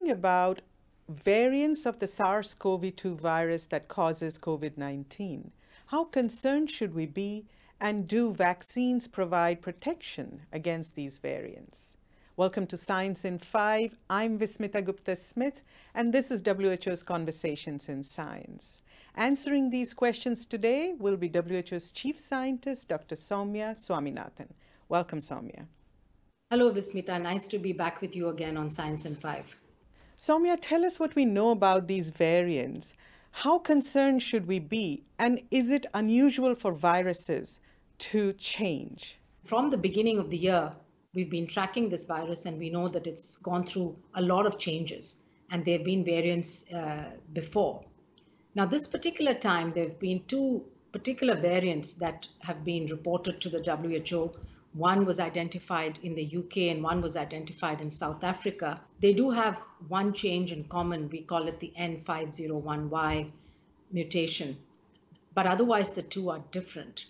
About variants of the SARS-CoV-2 virus that causes COVID-19. How concerned should we be, and do vaccines provide protection against these variants? Welcome to Science in 5. I'm Vismita Gupta-Smith, and this is WHO's Conversations in Science. Answering these questions today will be WHO's Chief Scientist, Dr. Soumya Swaminathan. Welcome, Soumya. Hello, Vismita. Nice to be back with you again on Science in 5. Soumya, tell us what we know about these variants. How concerned should we be? And is it unusual for viruses to change? From the beginning of the year, we've been tracking this virus and we know that it's gone through a lot of changes and there have been variants before. Now, this particular time, there have been two particular variants that have been reported to the WHO. One was identified in the UK and one was identified in South Africa. They do have one change in common. We call it the N501Y mutation. But otherwise, the two are different.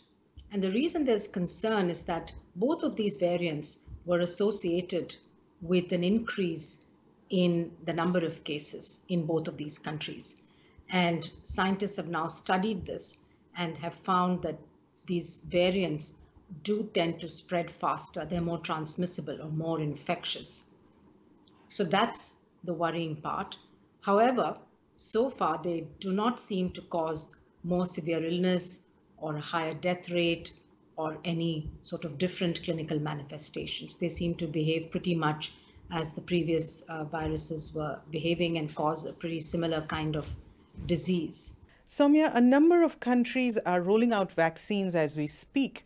And the reason there's concern is that both of these variants were associated with an increase in the number of cases in both of these countries. And scientists have now studied this and have found that these variants do tend to spread faster. They're more transmissible or more infectious. So that's the worrying part. However, so far they do not seem to cause more severe illness or a higher death rate or any sort of different clinical manifestations. They seem to behave pretty much as the previous viruses were behaving and cause a pretty similar kind of disease. Soumya, a number of countries are rolling out vaccines as we speak.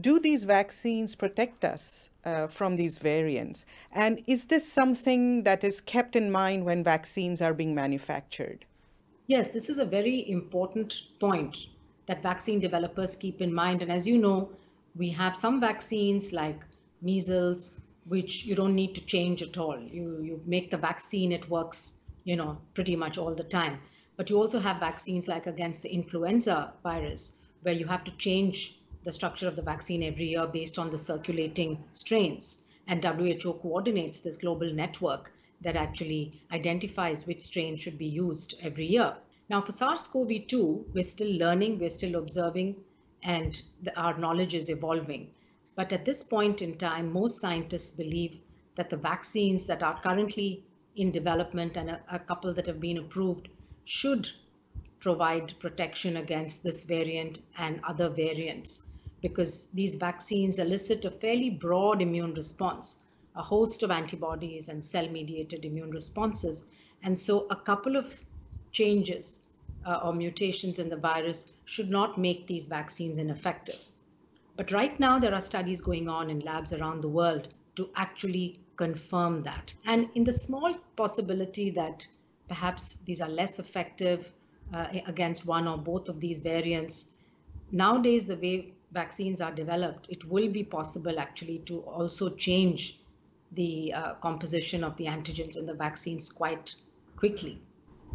Do these vaccines protect us from these variants? And is this something that is kept in mind when vaccines are being manufactured? Yes, this is a very important point that vaccine developers keep in mind. And as you know, we have some vaccines like measles, which you don't need to change at all. You make the vaccine, it works, pretty much all the time. But you also have vaccines like against the influenza virus, where you have to change the structure of the vaccine every year based on the circulating strains. And WHO coordinates this global network that actually identifies which strain should be used every year. Now, for SARS-CoV-2, we're still learning, we're still observing, and our knowledge is evolving. But at this point in time, most scientists believe that the vaccines that are currently in development and a couple that have been approved should provide protection against this variant and other variants, because these vaccines elicit a fairly broad immune response, a host of antibodies and cell-mediated immune responses. And so a couple of changes or mutations in the virus should not make these vaccines ineffective. But right now there are studies going on in labs around the world to actually confirm that. And in the small possibility that perhaps these are less effective against one or both of these variants, nowadays the way vaccines are developed, it will be possible actually to also change the composition of the antigens in the vaccines quite quickly.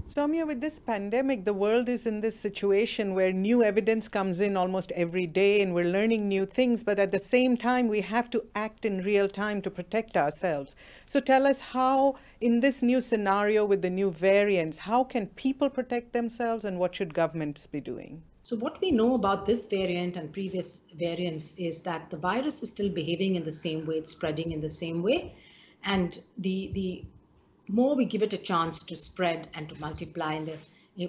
Soumya, with this pandemic, the world is in this situation where new evidence comes in almost every day and we're learning new things, but at the same time, we have to act in real time to protect ourselves. So tell us how, in this new scenario with the new variants, how can people protect themselves and what should governments be doing? So what we know about this variant and previous variants is that the virus is still behaving in the same way, it's spreading in the same way. And the more we give it a chance to spread and to multiply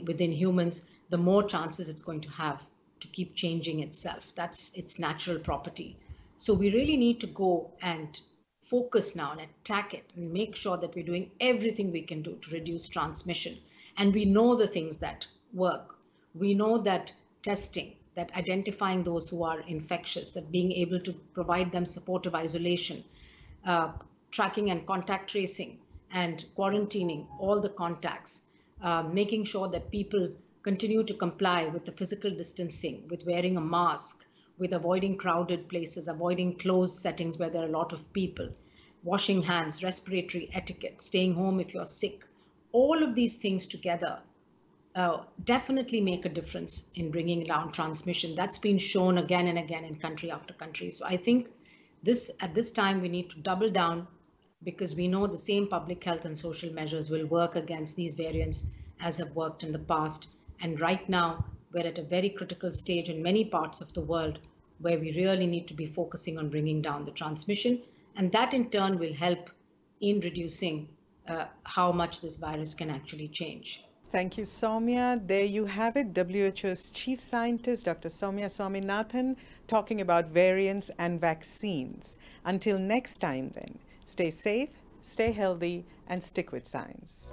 within humans, the more chances it's going to have to keep changing itself. That's its natural property. So we really need to go and focus now and attack it and make sure that we're doing everything we can do to reduce transmission. And we know the things that work. We know that testing, that identifying those who are infectious, that being able to provide them supportive isolation, tracking and contact tracing, and quarantining all the contacts, making sure that people continue to comply with the physical distancing, with wearing a mask, with avoiding crowded places, avoiding closed settings where there are a lot of people, washing hands, respiratory etiquette, staying home if you're sick. All of these things together definitely make a difference in bringing down transmission. That's been shown again and again in country after country. So I think at this time we need to double down because we know the same public health and social measures will work against these variants as have worked in the past. And right now, we're at a very critical stage in many parts of the world where we really need to be focusing on bringing down the transmission. And that in turn will help in reducing how much this virus can actually change. Thank you, Soumya. There you have it, WHO's Chief Scientist, Dr. Soumya Swaminathan, talking about variants and vaccines. Until next time then, stay safe, stay healthy, and stick with science.